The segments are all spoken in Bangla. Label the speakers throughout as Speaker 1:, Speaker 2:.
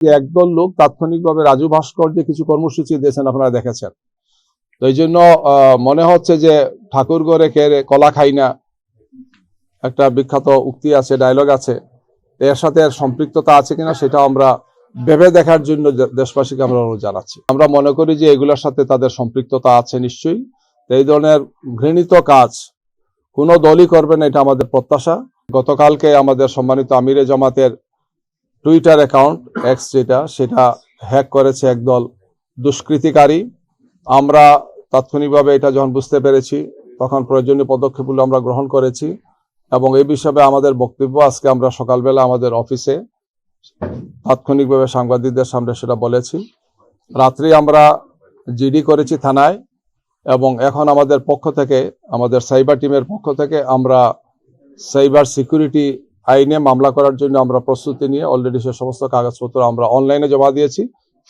Speaker 1: একদল লোক তাৎক্ষণিকভাবে রাজু ভাস্কর যে কিছু কর্মসূচি দিয়েছেন আপনারা দেখেছেন। তো এই জন্য মনে হচ্ছে যে ঠাকুর ঘরে খেয়ে কলা খাই না, একটা বিখ্যাত উক্তি আছে, ডায়লগ আছে, এর সাথে এর সম্পৃক্ততা আছে কিনা সেটা আমরা ভেবে দেখার জন্য দেশবাসীকে আমরা অনুরোধ জানাচ্ছি। আমরা মনে করি যে এগুলোর সাথে তাদের সম্পৃক্ততা আছে নিশ্চয়ই। এই ধরনের ঘৃণিত কাজ কোনো দলই করবে না, এটা আমাদের প্রত্যাশা। গতকালকে আমাদের সম্মানিত আমিরে জামাতের টুইটার অ্যাকাউন্ট এক্স সেটা হ্যাক করেছে একদল দুষ্কৃতিকারী। আমরা তাৎক্ষণিকভাবে এটা যখন বুঝতে পেরেছি তখন প্রয়োজনীয় পদক্ষেপগুলো আমরা গ্রহণ করেছি এবং এই বিষয়ে আমাদের বক্তব্য আজকে আমরা সকালবেলা আমাদের অফিসে তাৎক্ষণিকভাবে সাংবাদিকদের সামনে সেটা বলেছি। রাত্রি আমরা জিডি করেছি থানায় এবং এখন আমাদের পক্ষ থেকে, আমাদের সাইবার টিমের পক্ষ থেকে আমরা সাইবার সিকিউরিটি আইনে মামলা করার জন্য আমরা প্রস্তুতি নিয়ে অলরেডি সে সমস্ত কাগজপত্র আমরা অনলাইনে জমা দিয়েছি,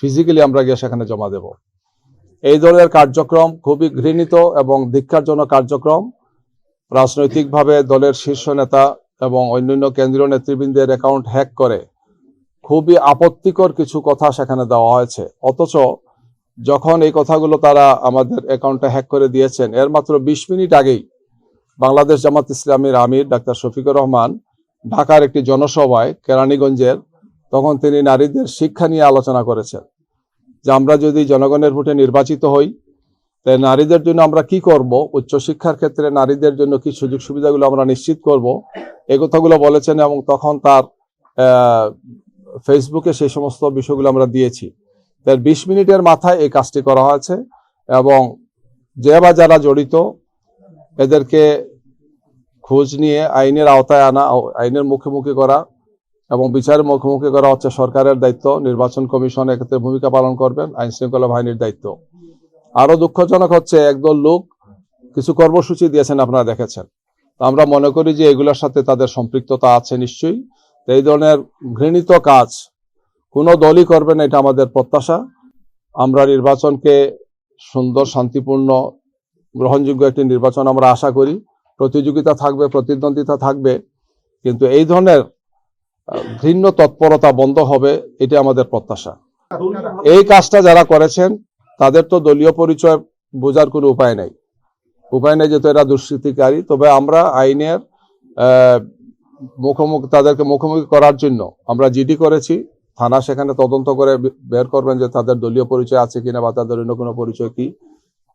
Speaker 1: ফিজিক্যালি আমরা গিয়ে সেখানে জমা দেব। এই ধরনের কার্যক্রম খুবই ঘৃণিত এবং ধিক্কারজনক কার্যক্রম। রাজনৈতিকভাবে দলের শীর্ষ নেতা এবং অন্যান্য কেন্দ্রীয় নেতৃবৃন্দের অ্যাকাউন্ট হ্যাক করে খুবই আপত্তিকর কিছু কথা সেখানে দেওয়া হয়েছে। অথচ যখন এই কথাগুলো তারা আমাদের অ্যাকাউন্টে হ্যাক করে দিয়েছেন, এর মাত্র 20 মিনিট আগেই বাংলাদেশ জামাত ইসলামীর আমির ডাক্তার শফিকুর রহমান ঢাকার একটি জনসভায় কেরানীগঞ্জের, তখন তিনি নারীদের শিক্ষা নিয়ে আলোচনা করেছেন যে আমরা যদি জনগণের ভোটে নির্বাচিত হই তাই নারীদের জন্য আমরা কি করব, উচ্চশিক্ষার ক্ষেত্রে নারীদের জন্য কি সুযোগ সুবিধাগুলো আমরা নিশ্চিত করব, এই কথাগুলো বলেছেন এবং তখন তার ফেসবুকে সেই সমস্ত বিষয়গুলো আমরা দিয়েছি। তার 20 মিনিটের মাথায় এই কাজটি করা হয়েছে এবং যে বা যারা জড়িত এদেরকে খোঁজ নিয়ে আইনের আওতায় আনা, আইনের মুখোমুখি করা এবং বিচারের মুখোমুখি করা হচ্ছে সরকারের দায়িত্ব। নির্বাচন কমিশন এক্ষেত্রে ভূমিকা পালন করবেন, আইন শৃঙ্খলা বাহিনীর দায়িত্ব। আরো দুঃখজনক হচ্ছে একদল লোক কিছু কর্মসূচি দিয়েছেন, আপনারা দেখেছেন। আমরা মনে করি যে এগুলোর সাথে তাদের সম্পৃক্ততা আছে নিশ্চয়ই। এই ধরনের ঘৃণিত কাজ কোনো দলই করবে না, এটা আমাদের প্রত্যাশা। আমরা নির্বাচনকে সুন্দর, শান্তিপূর্ণ, গ্রহণযোগ্য একটি নির্বাচন আমরা আশা করি। প্রতিযোগিতা থাকবে, প্রতিদ্বন্দ্বিতা থাকবে, কিন্তু এই ধরনের ঘৃণ্য তৎপরতা বন্ধ হবে, এটা আমাদের প্রত্যাশা। এই কাজটা যারা করেছেন তাদের তো দলীয় পরিচয় বোঝার কোনো উপায় নেই, যেহেতু এরা দুষ্কৃতিকারী। তবে আমরা আইনের তাদেরকে মুখোমুখি করার জন্য আমরা জিডি করেছি। থানা সেখানে তদন্ত করে বের করবেন যে তাদের দলীয় পরিচয় আছে কিনা বা তাদের অন্য কোনো পরিচয় কি।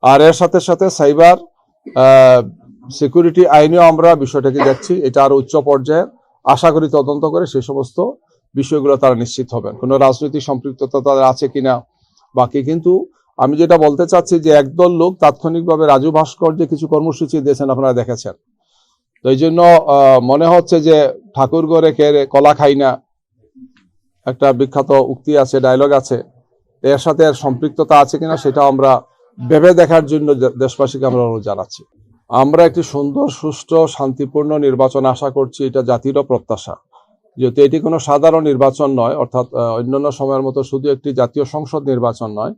Speaker 1: আর এর সাথে সাথে সাইবার সিকিউরিটি আইনেও আমরা বিষয়টাকে দেখছি, এটা আরো উচ্চ পর্যায়ে। আশা করি তদন্ত করে সেই সমস্ত বিষয়গুলো তারা নিশ্চিত হবেন, কোনো রাজনৈতিক সম্পৃক্ততা তাদের আছে কিনা বাকি। কিন্তু আমি যেটা বলতে চাচ্ছি যে একদল লোক তাৎক্ষণিকভাবে রাজু ভাস্কর যে কিছু কর্মসূচি দিয়েছেন আপনারা দেখেছেন। তো এই জন্য মনে হচ্ছে যে ঠাকুর ঘরে খেয়ে কলা খাই না, একটা বিখ্যাত উক্তি আছে, ডায়লগ আছে, এর সাথে এর সম্পৃক্ততা আছে কিনা সেটা আমরা ভেবে দেখার জন্য দেশবাসীকে আমরা অনুরোধ জানাচ্ছি। আমরা একটি সুন্দর, সুষ্ঠু, শান্তিপূর্ণ নির্বাচন আশা করছি, এটা জাতিরও প্রত্যাশা। যেহেতু এটি কোনো সাধারণ নির্বাচন নয়, অর্থাৎ অন্যান্য সময়ের মতো শুধু একটি জাতীয় সংসদ নির্বাচন নয়,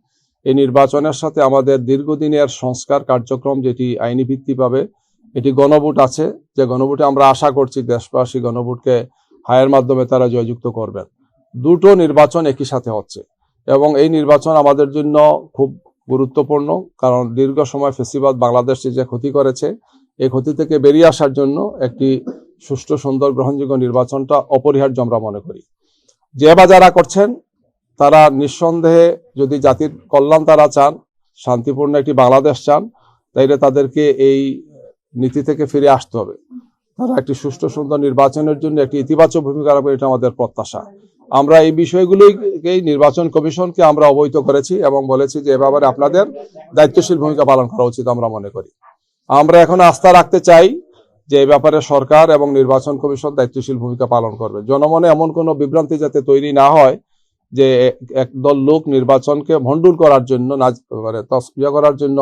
Speaker 1: এই নির্বাচনের সাথে আমাদের দীর্ঘদিনের সংস্কার কার্যক্রম যেটি আইনি ভিত্তি পাবে, এটি গণভোট আছে, যে গণভোটে আমরা আশা করছি দেশবাসী গণভোটকে হায়ের মাধ্যমে তারা জয়যুক্ত করবেন। দুটো নির্বাচন একই সাথে হচ্ছে এবং এই নির্বাচন আমাদের জন্য খুব গুরুত্বপূর্ণ, কারণ দীর্ঘ সময় ফেসিবাদ বাংলাদেশে যে ক্ষতি করেছে, এই ক্ষতি থেকে বেরিয়ে আসার জন্য একটি সুষ্ঠু, সুন্দর, গ্রহণযোগ্য নির্বাচনটা অপরিহার্য আমরা মনে করি। যে বা যারা করছেন তারা নিঃসন্দেহে যদি জাতির কল্যাণ তারা চান, শান্তিপূর্ণ একটি বাংলাদেশ চান, তাইলে তাদেরকে এই নীতি থেকে ফিরে আসতে হবে। তারা একটি সুষ্ঠু, সুন্দর নির্বাচনের জন্য একটি ইতিবাচক ভূমিকা রাখবে, এটা আমাদের প্রত্যাশা। আমরা এই বিষয়গুলোকেই নির্বাচন কমিশনকে আমরা অবহিত করেছি এবং বলেছি যে এ ব্যাপারে আপনাদের দায়িত্বশীল ভূমিকা পালন করা উচিত আমরা মনে করি। আমরা এখন আস্থা রাখতে চাই যে এই ব্যাপারে সরকার এবং নির্বাচন কমিশন দায়িত্বশীল ভূমিকা পালন করবে। জনমনে এমন কোনো বিভ্রান্তি যাতে তৈরি না হয় যে একদল লোক নির্বাচনকে ভণ্ডুল করার জন্য, করার জন্য,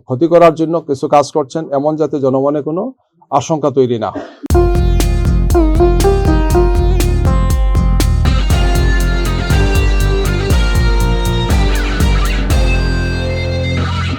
Speaker 1: ক্ষতি করার জন্য কিছু কাজ করছেন, এমন যাতে জনমনে কোনো আশঙ্কা তৈরি না হয়।